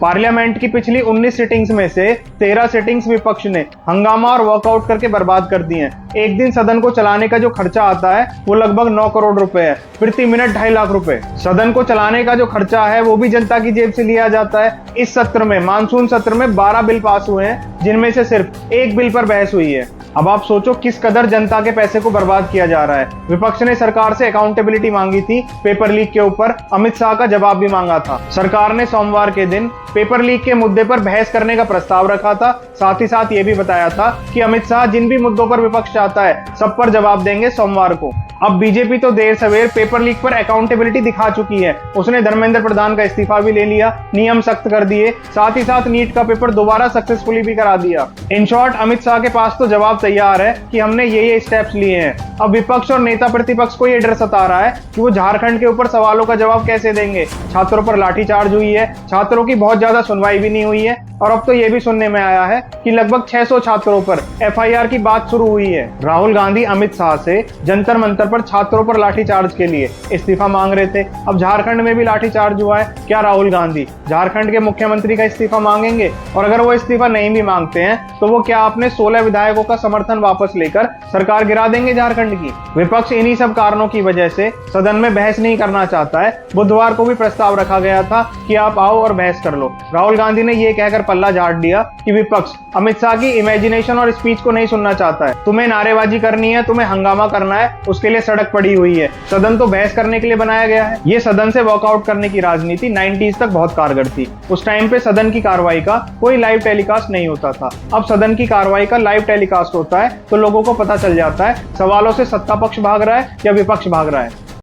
Parliament की पिछली 19 sittings में से 13 सिटिंग्स विपक्ष ने हंगामा और वॉकआउट करके बर्बाद कर दी हैं। एक दिन सदन को चलाने का जो खर्चा आता है वो लगभग 9 करोड़ रुपए है, प्रति मिनट 2.5 लाख रुपए। सदन को चलाने का जो खर्चा है वो भी जनता की जेब से लिया जाता है। इस सत्र में, मानसून सत्र में 12 बिल पास हुए हैं, जिनमें से सिर्फ एक बिल पर बहस हुई है। अब आप सोचो किस कदर जनता के पैसे को बर्बाद किया जा रहा है। विपक्ष ने सरकार से अकाउंटेबिलिटी मांगी थी, पेपर लीक के ऊपर अमित शाह का जवाब भी मांगा था। सरकार ने सोमवार के दिन पेपर लीक के मुद्दे पर बहस करने का प्रस्ताव रखा था। साथ ही साथ ये भी बताया था कि अमित शाह जिन भी मुद्दों पर विपक्ष चाहता है सब पर जवाब देंगे सोमवार को। अब बीजेपी तो देर सवेर पेपर लीक पर अकाउंटेबिलिटी दिखा चुकी है। उसने धर्मेंद्र प्रधान का इस्तीफा भी ले लिया, नियम सख्त कर दिए, साथ ही साथ नीट का पेपर दोबारा सक्सेसफुली भी करा दिया। इन शॉर्ट, अमित शाह के पास तो जवाब तैयार है कि हमने ये स्टेप्स लिए हैं। अब विपक्ष और नेता प्रतिपक्ष को ये डर सता रहा है कि वो झारखंड के ऊपर सवालों का जवाब कैसे देंगे। छात्रों पर लाठीचार्ज हुई है, छात्रों की बहुत ज्यादा सुनवाई भी नहीं हुई है, और अब तो ये भी सुनने में आया है कि लगभग 600 छात्रों पर FIR की बात शुरू हुई है। राहुल गांधी अमित शाह से जंतर मंतर पर छात्रों पर लाठीचार्ज के लिए इस्तीफा मांग रहे थे। अब झारखंड में भी लाठीचार्ज हुआ है। क्या राहुल गांधी झारखंड के मुख्यमंत्री का इस्तीफा मांगेंगे? और अगर वो इस्तीफा नहीं भी मांगते हैं तो वो क्या अपने 16 विधायकों का समर्थन वापस लेकर सरकार गिरा देंगे झारखंड की? विपक्ष इन्हीं सब कारणों की वजह से सदन में बहस नहीं करना चाहता है। बुधवार को भी प्रस्ताव रखा गया था कि आप आओ और बहस कर लो। राहुल गांधी ने ये कहकर पल्ला झाड़ दिया कि विपक्ष अमित शाह की इमेजिनेशन और स्पीच को नहीं सुनना चाहता है। तुम्हें नारेबाजी करनी है, तुम्हें हंगामा करना है, उसके लिए सड़क पड़ी हुई है। सदन तो बहस करने के लिए बनाया गया है। ये सदन से वॉकआउट करने की राजनीति 90s तक बहुत कारगर थी। उस टाइम पे सदन की कार्रवाई का कोई लाइव टेलीकास्ट नहीं होता था। अब सदन की कार्रवाई का लाइव टेलीकास्ट होता है तो लोगों को पता चल जाता है सवालों से सत्ता पक्ष भाग रहा है या विपक्ष भाग रहा है।